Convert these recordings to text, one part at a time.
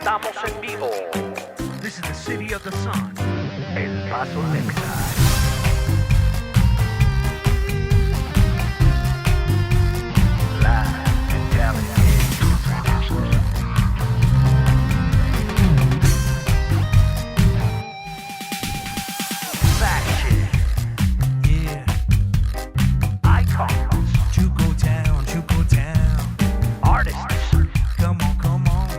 Estamos en vivo. This is the city of the sun. El Paso, Texas. Live and talented. Fashion. Yeah, Icons. Chuco Town. Artists. Come on.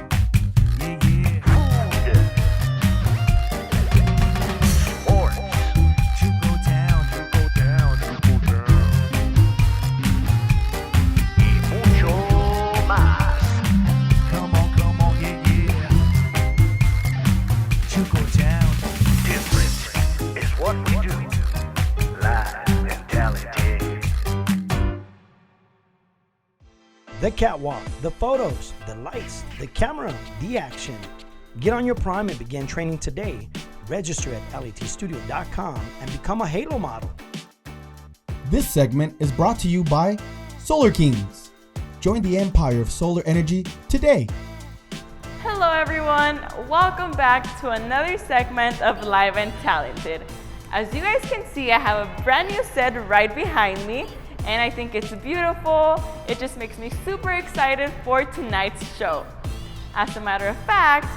Yeah, yeah. Food. Sports. Chuco Town. Y mucho más. Come on, yeah, yeah. Chuco Town. Different is what we do. Live and talented. The catwalk, the photos, the lights, the camera, the action. Get on your prime and begin training today. Register at latstudio.com and become a Halo model. This segment is brought to you by Solar Kings. Join the empire of solar energy today. Hello everyone, welcome back to another segment of Live and Talented. As you guys can see, I have a brand new set right behind me and I think it's beautiful. It just makes me super excited for tonight's show. As a matter of fact,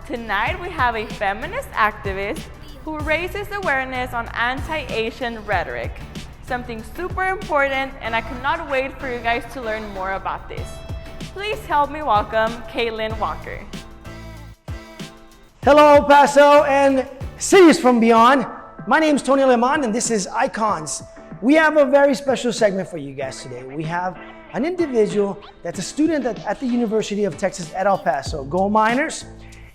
tonight we have a feminist activist who raises awareness on anti-Asian rhetoric. Something super important, and I cannot wait for you guys to learn more about this. Please help me welcome Kaelin Walker. Hello, Paso and cities from beyond. My name is Tony Lemon and this is Icons. We have a very special segment for you guys today. We have an individual that's a student at the University of Texas at El Paso, Go Miners,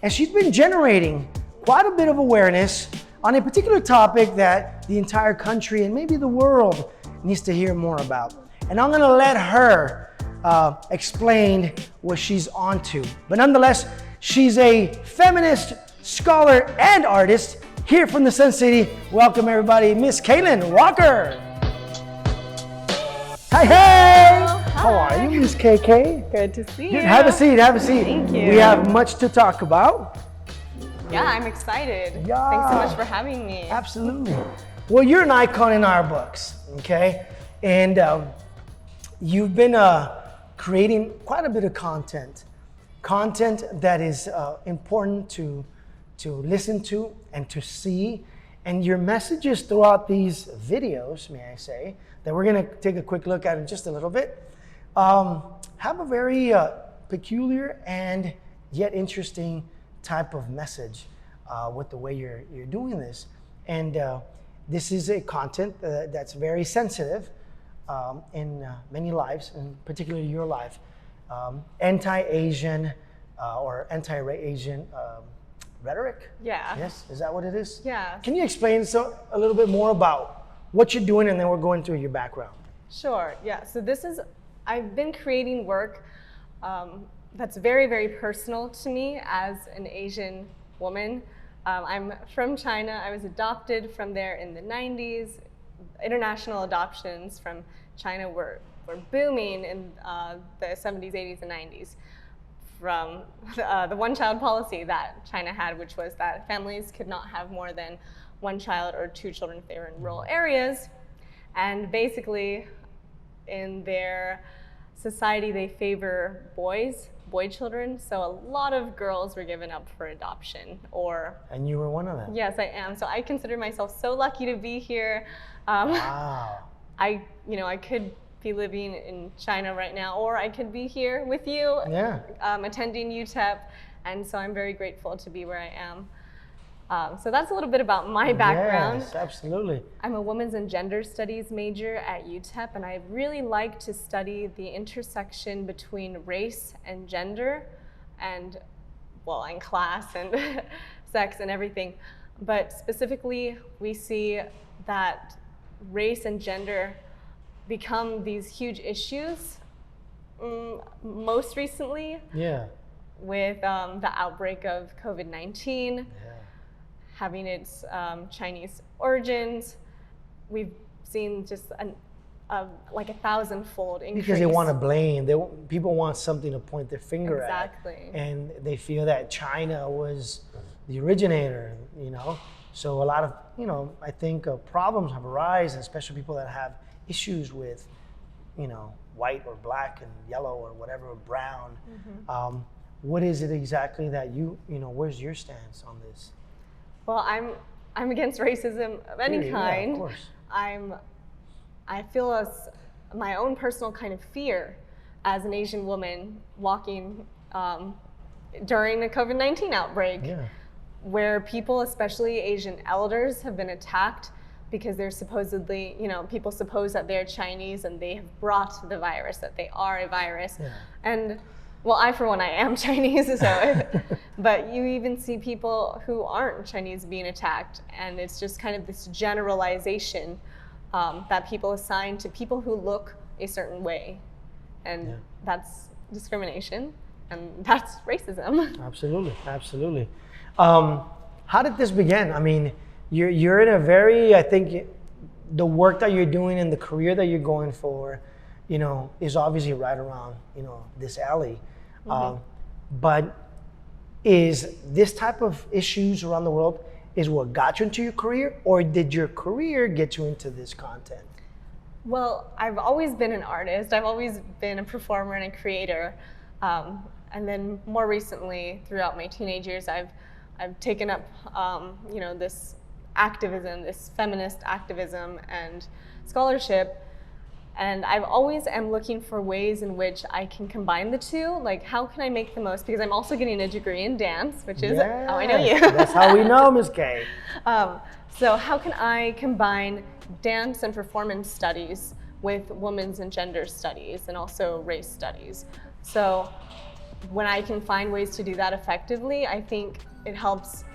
and she's been generating quite a bit of awareness on a particular topic that the entire country and maybe the world needs to hear more about. And I'm gonna let her explain what she's onto. But nonetheless, she's a feminist, scholar, and artist here from the Sun City. Welcome everybody, Miss Kaelin Walker. Hey! How are you, Miss KK? Good to see you. Have a seat. Thank you. We have much to talk about. Yeah, I'm excited. Yeah. Thanks so much for having me. Absolutely. Well, you're an icon in our books, okay? And you've been creating quite a bit of content that is important to listen to and to see. And your messages throughout these videos, may I say, that we're gonna take a quick look at in just a little bit, have a very peculiar and yet interesting type of message with the way you're doing this. And this is a content that's very sensitive in many lives, and particularly your life. Anti-Asian or anti-Asian rhetoric? Yeah. Yes, is that what it is? Yeah. Can you explain a little bit more about what you're doing, and then we're going through your background? Sure, yeah. So I've been creating work that's very, very personal to me as an Asian woman. I'm from China. I was adopted from there in the 90s. International adoptions from China were booming in the 70s, 80s, and 90s from the one-child policy that China had, which was that families could not have more than one child or two children if they were in rural areas. And basically, in their society, they favor boy children. So a lot of girls were given up for adoption. And you were one of them. Yes, I am. So I consider myself so lucky to be here. Wow. I could be living in China right now, or I could be here with you, Yeah. attending UTEP. And so I'm very grateful to be where I am. So that's a little bit about my background. Yes, absolutely. I'm a women's and gender studies major at UTEP, and I really like to study the intersection between race and gender, and class and sex and everything. But specifically, we see that race and gender become these huge issues most recently with the outbreak of COVID-19. Having its Chinese origins. We've seen just like 1,000-fold increase. Because they want to blame. People want something to point their finger Exactly. at. And they feel that China was the originator, you know? So a lot of, you know, I think problems have arisen, especially people that have issues with, you know, white or black and yellow or whatever, or brown. What is it exactly that you know, where's your stance on this? Well, I'm against racism of any Period. kind. Yeah, of course. I feel my own personal kind of fear as an Asian woman walking during the COVID-19 outbreak, Yeah. where people, especially Asian elders, have been attacked because they're supposedly, you know, people suppose that they're Chinese and they have brought the virus, that they are a virus. Yeah. And well, for one, I am Chinese, so but you even see people who aren't Chinese being attacked, and it's just kind of this generalization that people assign to people who look a certain way, and that's discrimination, and that's racism. Absolutely, absolutely. How did this begin? I mean, you're in a very, I think, the work that you're doing and the career that you're going for, you know, is obviously right around, you know, this alley. But is this type of issues around the world is what got you into your career, or did your career get you into this content? Well, I've always been an artist. I've always been a performer and a creator. And then more recently, throughout my teenage years, I've taken up, you know, this activism, this feminist activism and scholarship. And I've always am looking for ways in which I can combine the two. Like, how can I make the most? Because I'm also getting a degree in dance, which is how I know you. That's how we know, Ms. K. So how can I combine dance and performance studies with women's and gender studies and also race studies? So when I can find ways to do that effectively, I think it helps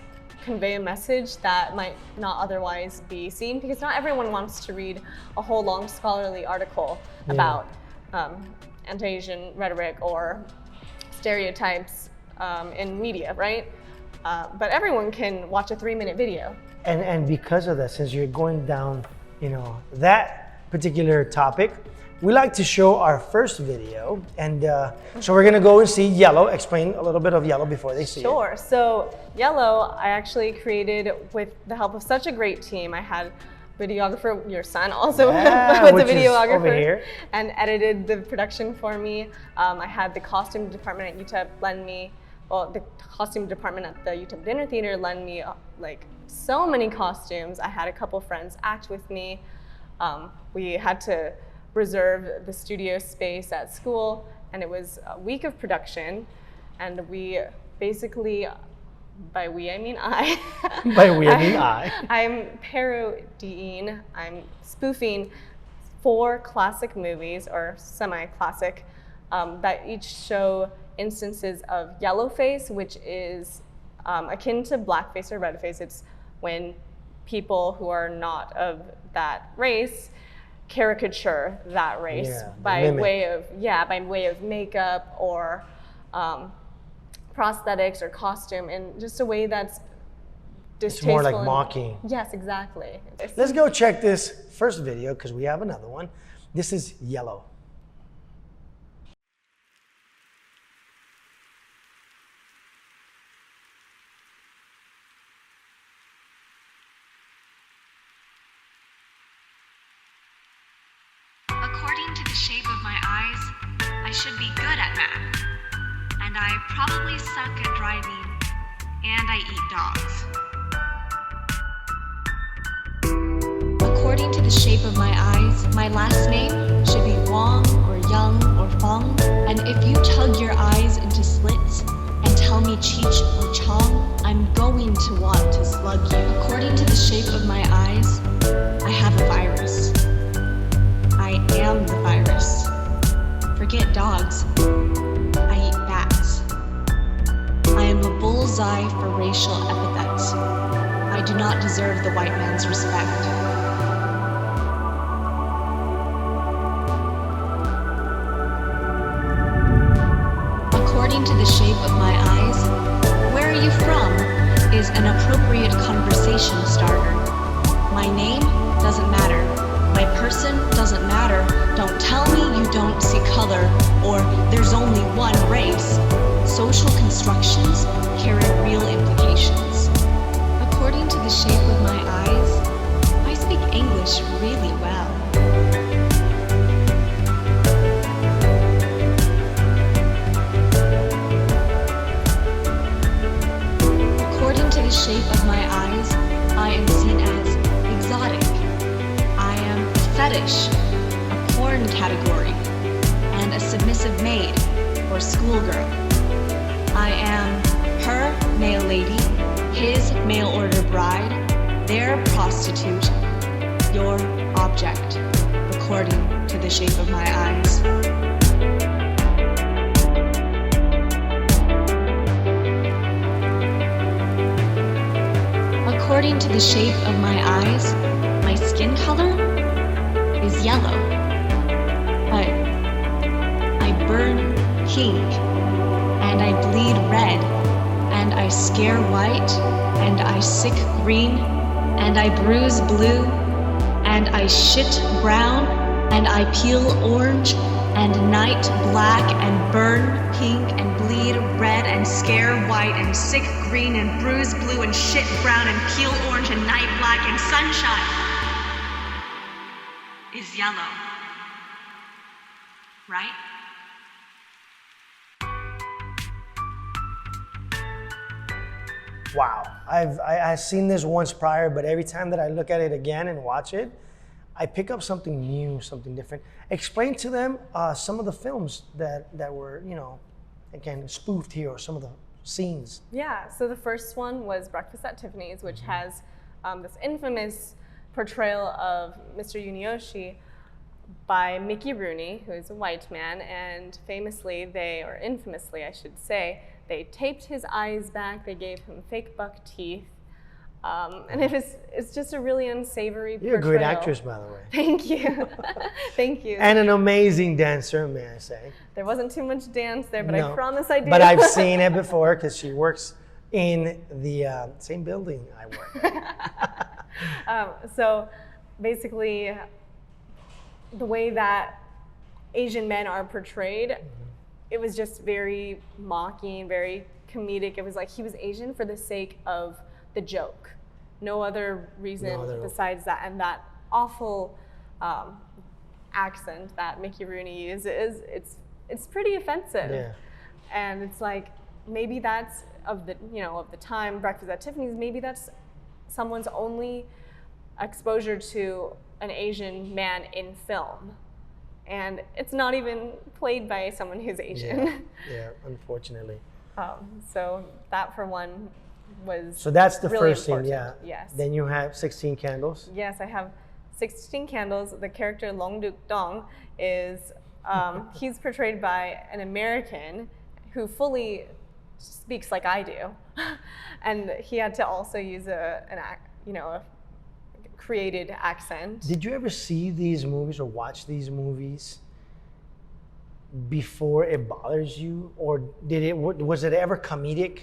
convey a message that might not otherwise be seen, because not everyone wants to read a whole long scholarly article about anti-Asian rhetoric or stereotypes in media, right? But everyone can watch a 3-minute video. And because of that, since you're going down, you know, that particular topic, we like to show our first video, and so we're gonna go and see Yellow. Explain a little bit of Yellow before they see it. Sure. So Yellow, I actually created with the help of such a great team. I had videographer, your son also was a which is videographer over here. and edited the production for me. I had the costume department at UTEP lend me, well, the costume department at the UTEP Dinner Theater lend me like so many costumes. I had a couple friends act with me. We had to reserve the studio space at school, and it was a week of production, and we basically, by we I mean I. By we I mean I. I'm parodying, I'm spoofing 4 classic movies, or semi-classic, that each show instances of yellowface, which is akin to blackface or redface. It's when people who are not of that race caricature that race by way of makeup or prosthetics or costume, in just a way that's distasteful. It's more like mocking. Yes, exactly. Let's go check this first video, because we have another one. This is Yellow. According to the shape of my eyes, I should be good at math. And I probably suck at driving. And I eat dogs. According to the shape of my eyes, my last name should be Wong or Young or Fong. And if you tug your eyes into slits and tell me Cheech or Chong, I'm going to want to slug you. According to the shape of my eyes, I have a virus. I am the virus. Forget dogs. I eat bats. I am a bullseye for racial epithets. I do not deserve the white man's respect. According to the shape of my eyes, where are you from is an appropriate conversation starter. My name doesn't matter. My person doesn't matter. Don't tell me you don't see color, or there's only one race. Social constructions carry real implications. According to the shape of my eyes, I speak English really well. According to the shape of my eyes, I am seen as exotic. I am a fetish, a porn category, and a submissive maid or schoolgirl. I am her male lady, his mail order bride, their prostitute, your object, according to the shape of my eyes. According to the shape of my eyes, my skin color is yellow. But I burn pink, and I bleed red, and I scare white, and I sick green, and I bruise blue, and I shit brown, and I peel orange, and night black, and burn pink, and bleed red, and scare white, and sick green, and bruise blue, and shit brown, and peel orange, and night black, and sunshine is yellow. Right? Wow, I've seen this once prior, but every time that I look at it again and watch it, I pick up something new, something different. Explain to them some of the films that were, again, spoofed here, or some of the scenes. Yeah, so the first one was Breakfast at Tiffany's, which has this infamous portrayal of Mr. Yunioshi by Mickey Rooney, who is a white man, and famously, or infamously, I should say, they taped his eyes back, they gave him fake buck teeth, and it's just a really unsavory portrayal. You're a great actress, by the way. Thank you. Thank you. And an amazing dancer, may I say. There wasn't too much dance there, but No. I promise I do. But I've seen it before, because she works in the same building I work at. So basically, the way that Asian men are portrayed, it was just very mocking, very comedic. It was like he was Asian for the sake of the joke. No other reason besides that. And that awful accent that Mickey Rooney uses, it's pretty offensive. Yeah. And it's like, maybe that's of the time, Breakfast at Tiffany's, maybe that's someone's only exposure to an Asian man in film. And it's not even played by someone who's Asian. Yeah, unfortunately. So that, for one, was So that's the really first scene, important. yeah. Yes. Then you have 16 Candles. Yes, I have 16 Candles. The character Long Duk Dong is, he's portrayed by an American who fully speaks like I do. And he had to also use a created accent. Did you ever see these movies or watch these movies before it bothers you, or was it ever comedic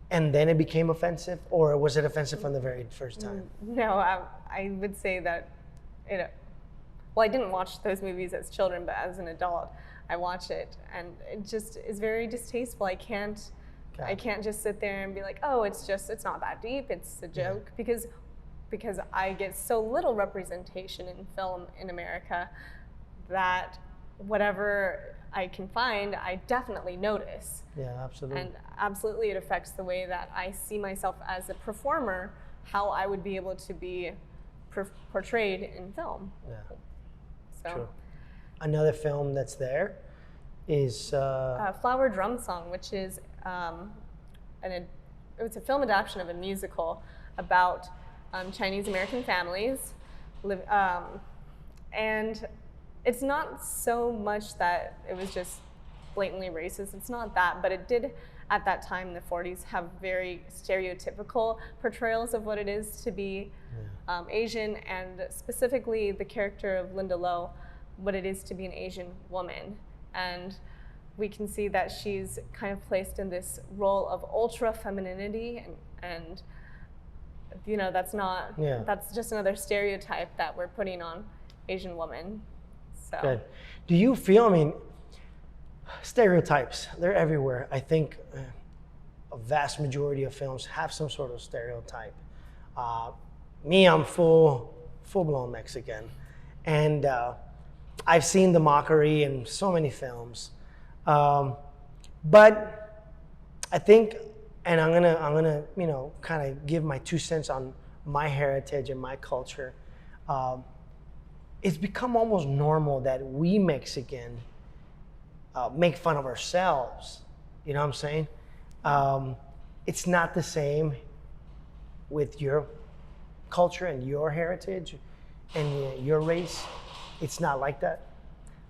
and then it became offensive, or was it offensive from the very first time? No, I would say that I didn't watch those movies as children, but as an adult, I watch it, and it just is very distasteful. I can't just sit there and be like, oh, it's not that deep, it's a joke, because I get so little representation in film in America that whatever I can find, I definitely notice. Yeah, absolutely. And absolutely, it affects the way that I see myself as a performer, how I would be able to be portrayed in film. Yeah, So, true. Another film that's there is Flower Drum Song, which is it's a film adaptation of a musical about Chinese American families, and it's not so much that it was just blatantly racist. It's not that, but it did at that time in the 40s have very stereotypical portrayals of what it is to be Asian, and specifically the character of Linda Lo, what it is to be an Asian woman. And we can see that she's kind of placed in this role of ultra femininity, and that's not, that's just another stereotype that we're putting on Asian woman. So. Good. Do you feel, I mean, stereotypes, they're everywhere. I think a vast majority of films have some sort of stereotype. Me, I'm full-blown Mexican. And I've seen the mockery in so many films. But I think, and I'm gonna, you know, kind of give my 2 cents on my heritage and my culture. It's become almost normal that we Mexican make fun of ourselves. You know what I'm saying? It's not the same with your culture and your heritage and your race. It's not like that.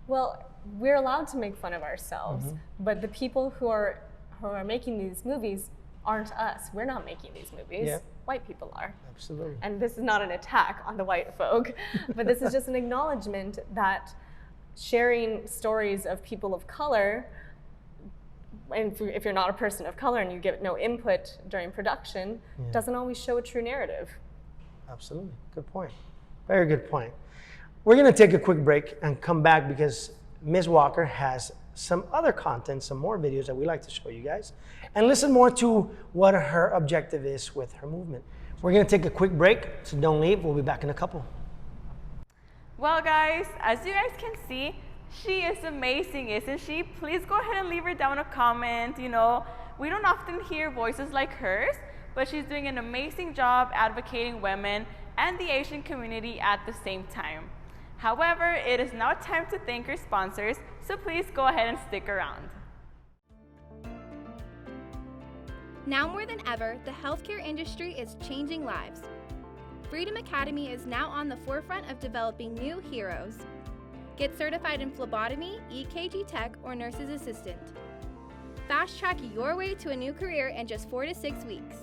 Well, we're allowed to make fun of ourselves, but the people who are making these movies aren't us. We're not making these movies. Yeah. White people are. Absolutely. And this is not an attack on the white folk, but this is just an acknowledgement that sharing stories of people of color, and if you're not a person of color and you get no input during production, doesn't always show a true narrative. Absolutely. Good point. Very good point. We're going to take a quick break and come back because Ms. Walker has some other content, some more videos that we like to show you guys, and listen more to what her objective is with her movement. We're going to take a quick break, so don't leave. We'll be back in a couple. Well, guys, as you guys can see, she is amazing, isn't she? Please go ahead and leave her down a comment. You know, we don't often hear voices like hers, but she's doing an amazing job advocating women and the Asian community at the same time. However, it is now time to thank our sponsors, so please go ahead and stick around. Now more than ever, the healthcare industry is changing lives. Freedom Academy is now on the forefront of developing new heroes. Get certified in phlebotomy, EKG tech, or nurse's assistant. Fast track your way to a new career in just 4 to 6 weeks.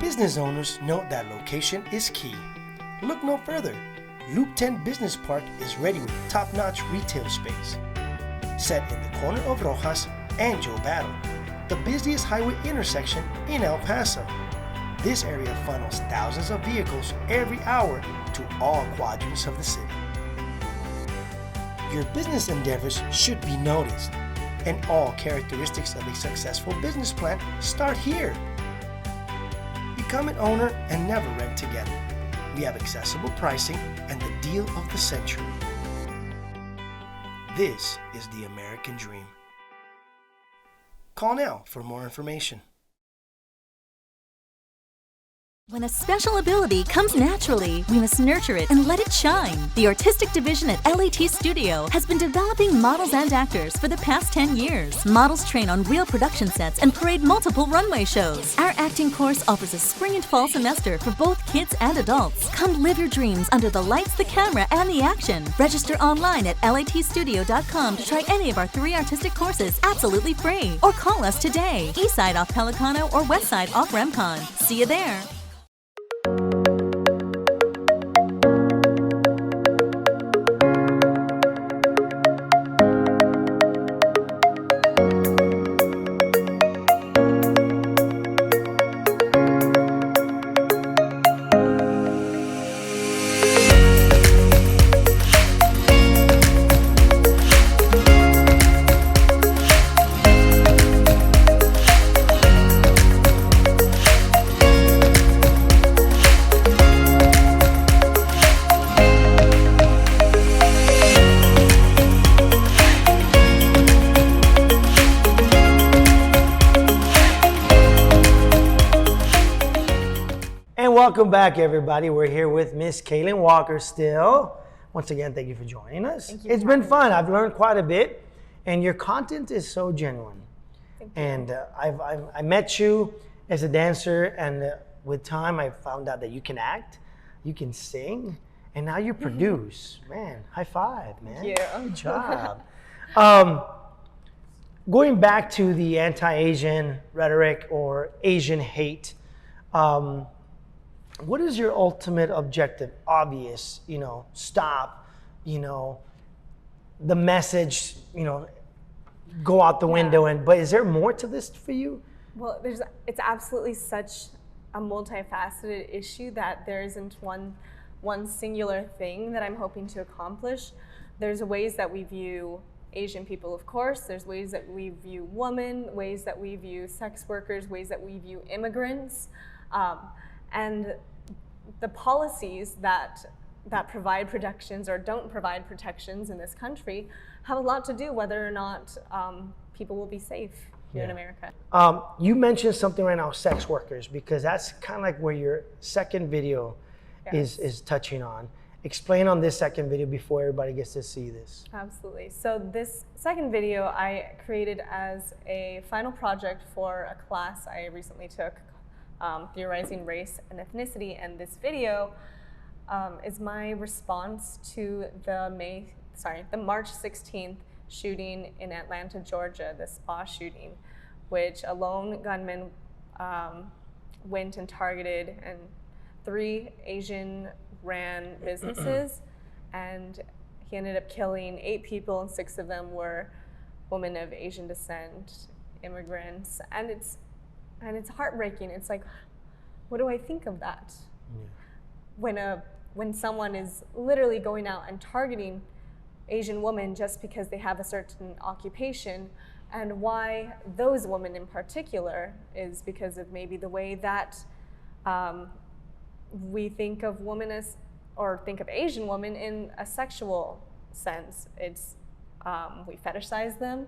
Business owners note that location is key. Look no further. Loop 10 Business Park is ready with top-notch retail space. Set in the corner of Rojas and Joe Battle, the busiest highway intersection in El Paso. This area funnels thousands of vehicles every hour to all quadrants of the city. Your business endeavors should be noticed, and all characteristics of a successful business plan start here. Become an owner and never rent together. We have accessible pricing and the deal of the century. This is the American dream. Call now for more information. When a special ability comes naturally, we must nurture it and let it shine. The artistic division at LAT Studio has been developing models and actors for the past 10 years. Models train on real production sets and parade multiple runway shows. Our acting course offers a spring and fall semester for both kids and adults. Come live your dreams under the lights, the camera, and the action. Register online at latstudio.com to try any of our 3 artistic courses absolutely free. Or call us today. Eastside off Pelicano or Westside off Remcon. See you there. Welcome back, everybody. We're here with Miss Kaelin Walker still. Once again, thank you for joining us. It's been fun. I've learned quite a bit, and your content is so genuine. Thank you. And I met you as a dancer, and with time, I found out that you can act, you can sing, and now you produce. Man, high five, man. Thank you. Good job. Going back to the anti-Asian rhetoric or Asian hate, what is your ultimate objective? Obvious, stop, the message, go out the window. But is there more to this for you? Well, it's absolutely such a multifaceted issue, that there isn't one singular thing that I'm hoping to accomplish. There's ways that we view Asian people, of course. There's ways that we view women, ways that we view sex workers, ways that we view immigrants. And the policies that provide protections or don't provide protections in this country have a lot to do whether or not people will be safe here in America. You mentioned something right now, sex workers, because that's kind of like where your second video is touching on. Explain on this second video before everybody gets to see this. Absolutely. So this second video I created as a final project for a class I recently took, Theorizing Race and Ethnicity, and this video is my response to the March 16th shooting in Atlanta, Georgia, the spa shooting, which a lone gunman went and targeted, and 3 Asian ran businesses, and he ended up killing 8 people, and 6 of them were women of Asian descent, immigrants, and it's heartbreaking. It's like, what do I think of that? When someone is literally going out and targeting Asian women just because they have a certain occupation, and why those women in particular is because of maybe the way that we think of women as, or think of Asian women in a sexual sense. It's we fetishize them.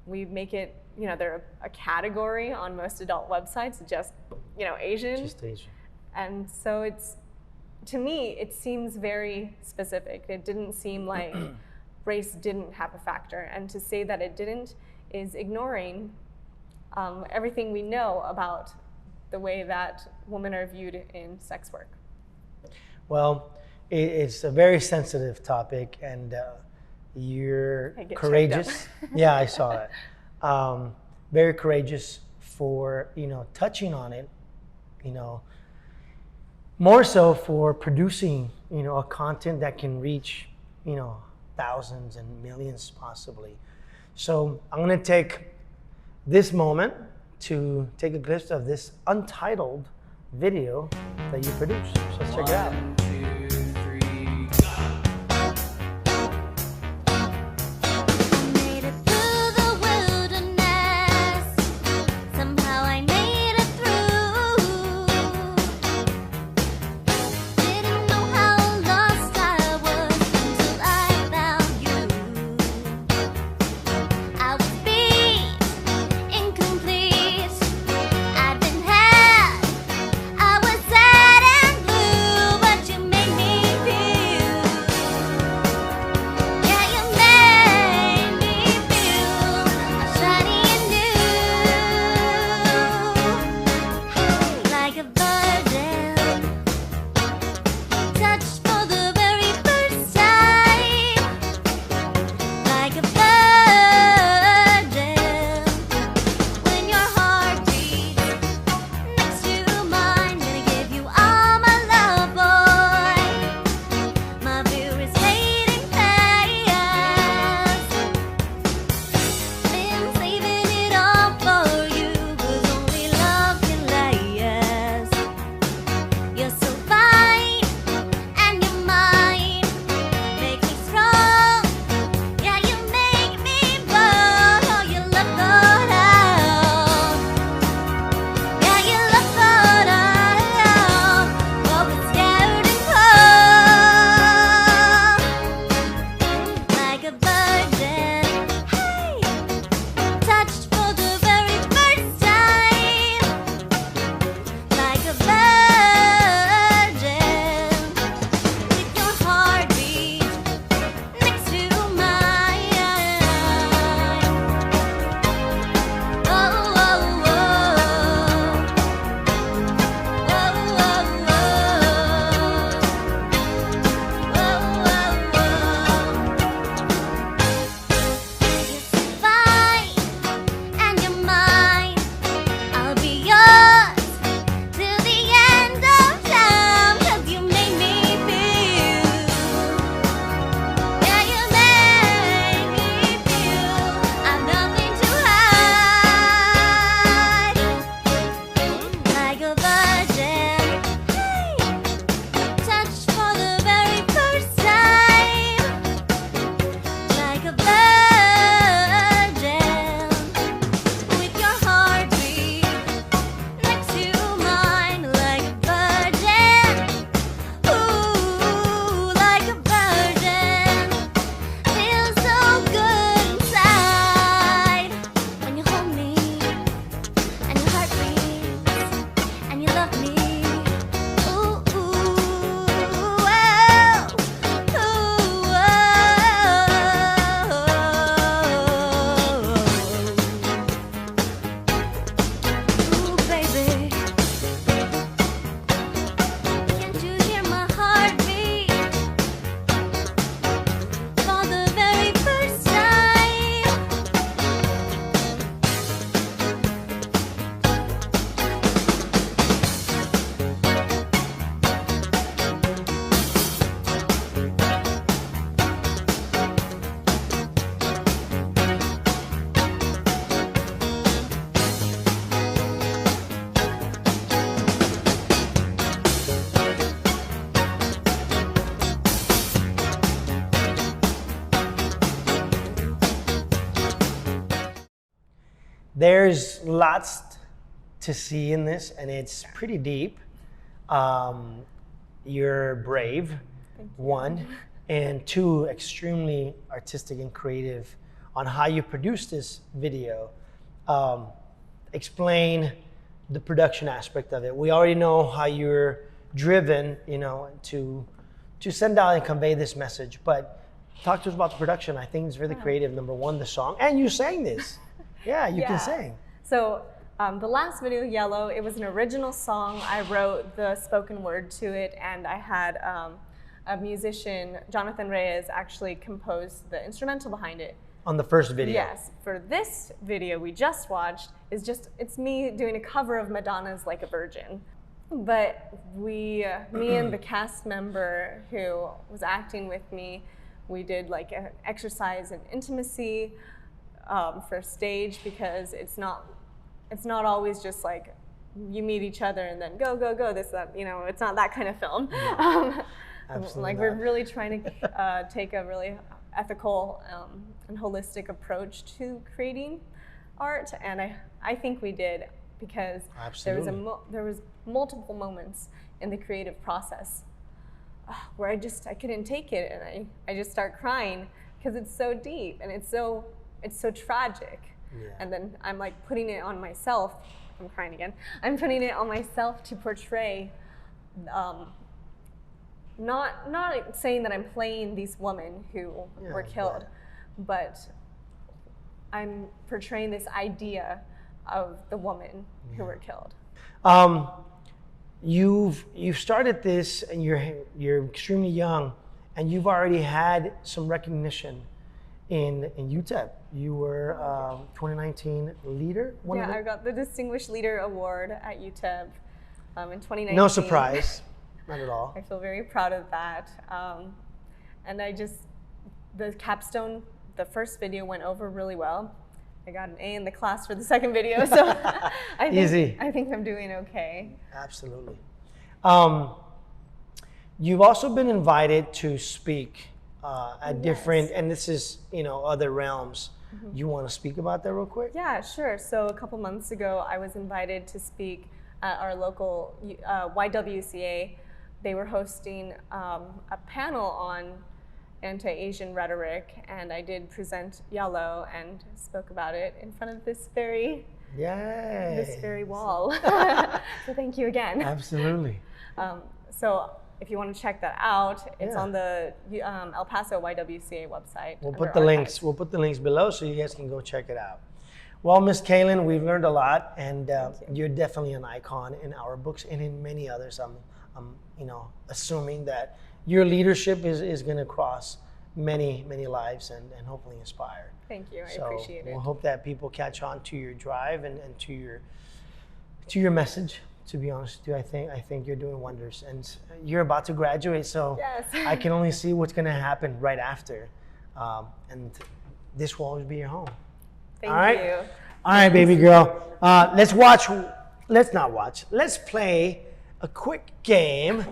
We make it, they're a category on most adult websites, just, Asian. Just Asian. And so to me, it seems very specific. It didn't seem like race didn't have a factor. And to say that it didn't is ignoring everything we know about the way that women are viewed in sex work. Well, it's a very sensitive topic, and you're courageous. Yeah, I saw it. Very courageous for touching on it. More so for producing a content that can reach thousands and millions possibly. So I'm going to take this moment to take a glimpse of this untitled video that you produced. So let's check it out. 1, 2, 3, Made it through the wilderness. Somehow I made it through. Didn't know how lost I was until I found you. I was beat, incomplete. I'd been had. I was sad and blue, but you There's lots to see in this, and it's pretty deep. You're brave, one, and two, extremely artistic and creative on how you produce this video. Explain the production aspect of it. We already know how you're driven, to send out and convey this message, but talk to us about the production. I think it's really creative. Number one, the song, and you sang this. Yeah, you can sing. So the last video, Yellow, it was an original song. I wrote the spoken word to it, and I had a musician, Jonathan Reyes, actually compose the instrumental behind it. On the first video. Yes. For this video we just watched, it's me doing a cover of Madonna's Like a Virgin. But me and the cast member who was acting with me, we did like an exercise in intimacy for stage, because it's not always just like you meet each other and then go, this, that, it's not that kind of film. Absolutely like not. we're really trying to take a really ethical and holistic approach to creating art, and I think we did, because there was multiple moments in the creative process where I couldn't take it, and I just start crying because it's so deep and it's so tragic. Yeah. And then I'm like putting it on myself. I'm crying again. I'm putting it on myself to portray. Not saying that I'm playing these women who were killed, but I'm portraying this idea of the women who were killed. You've started this, and you're extremely young, and you've already had some recognition in UTEP. You were 2019 leader. I got the Distinguished Leader Award at UTEP in 2019. No surprise. Not at all. I feel very proud of that. And the capstone, the first video went over really well. I got an A in the class for the second video, so I think I'm doing okay. Absolutely. You've also been invited to speak at different, and this is, other realms. Mm-hmm. You want to speak about that real quick? Yeah, sure. So a couple months ago, I was invited to speak at our local YWCA. They were hosting a panel on anti-Asian rhetoric, and I did present Yellow and spoke about it in front of this very wall. So thank you again. Absolutely. So if you want to check that out, it's on the El Paso YWCA website. We'll put the links. We'll put the links below so you guys can go check it out. Well, Miss Kaelin, we've learned a lot, and you're definitely an icon in our books and in many others. I'm assuming that your leadership is going to cross many lives and hopefully inspire. Thank you. I appreciate it. We'll hope that people catch on to your drive and to your message. To be honest with you, I think you're doing wonders, and you're about to graduate, so yes. I can only see what's going to happen right after, and this will always be your home. Thank you. All right, baby girl. Let's play a quick game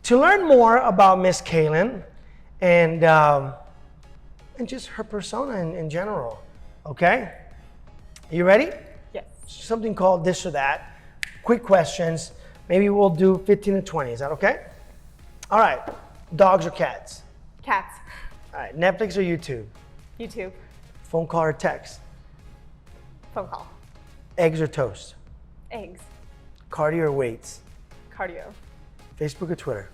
to learn more about Miss Kaelin and just her persona in general. Okay? You ready? Yes. Something called This or That. Quick questions. Maybe we'll do 15 to 20. Is that okay? All right. Dogs or cats? Cats. All right. Netflix or YouTube? YouTube. Phone call or text? Phone call. Eggs or toast? Eggs. Cardio or weights? Cardio. Facebook or Twitter?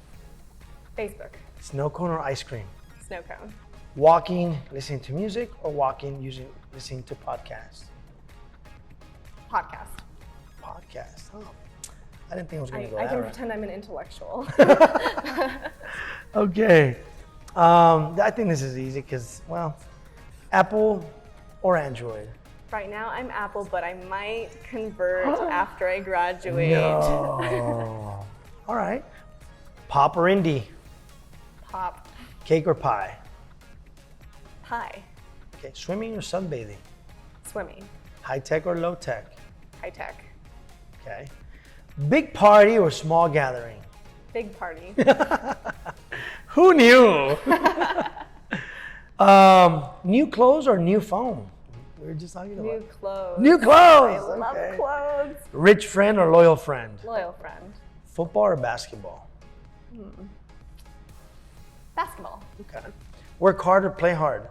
Facebook. Snow cone or ice cream? Snow cone. Walking, listening to music, or walking, listening to podcasts? Podcast. Podcast. Oh, I didn't think I was going to go I that can route. pretend I'm an intellectual. Okay. I think this is easy because, well, Apple or Android? Right now I'm Apple, but I might convert after I graduate. No. All right. Pop or indie? Pop. Cake or pie? Pie. Okay. Swimming or sunbathing? Swimming. High tech or low tech? High tech. Okay. Big party or small gathering? Big party. Who knew? New clothes or new phone? We were just talking New about clothes. new clothes. I love Okay. clothes. Rich friend or loyal friend? Loyal friend. Football or basketball? Basketball. Okay. Work hard or play hard?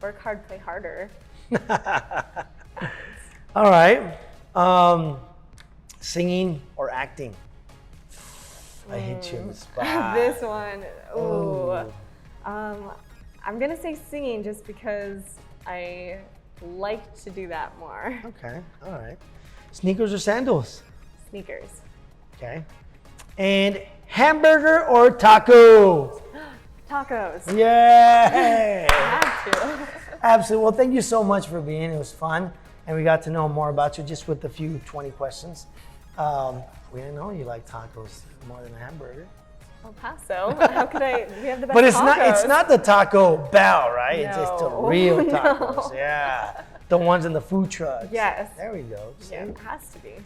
Work hard, play harder. All right. Singing or acting? I hit you in the spot. This one, ooh. Oh. I'm gonna say singing just because I like to do that more. Okay. All right. Sneakers or sandals? Sneakers. Okay. And hamburger or taco? Tacos. Yay! Have to. Absolutely. Well, thank you so much for being here. It was fun. And we got to know more about you just with a few 20 questions. We didn't know you like tacos more than a hamburger. El Paso. How could I? We have the best But it's tacos. not the Taco Bell, right? It's the No. real No. tacos. Yeah. The ones in the food trucks. Yes. There we go. Yeah, See? it has to be.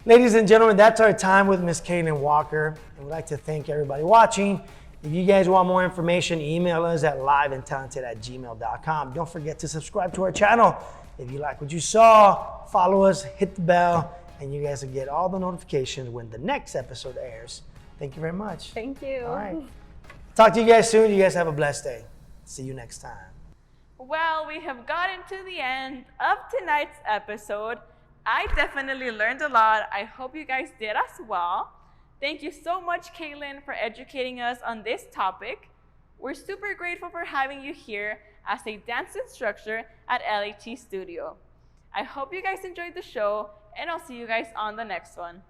Ladies and gentlemen, that's our time with Miss Kaelin Walker. And we'd like to thank everybody watching. If you guys want more information, email us at liveandtalented@gmail.com. Don't forget to subscribe to our channel. If you like what you saw, follow us, hit the bell, and you guys will get all the notifications when the next episode airs. Thank you very much. Thank you. All right. Talk to you guys soon. You guys have a blessed day. See you next time. Well, we have gotten to the end of tonight's episode. I definitely learned a lot. I hope you guys did as well. Thank you so much, Kaelin, for educating us on this topic. We're super grateful for having you here as a dance instructor at LAT Studio. I hope you guys enjoyed the show, and I'll see you guys on the next one.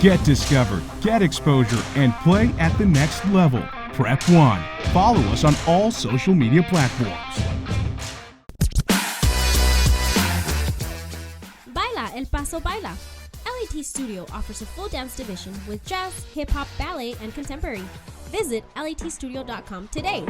Get discovered, get exposure, and play at the next level. Prep 1. Follow us on all social media platforms. Baila El Paso Baila. LAT Studio offers a full dance division with jazz, hip-hop, ballet, and contemporary. Visit latstudio.com today.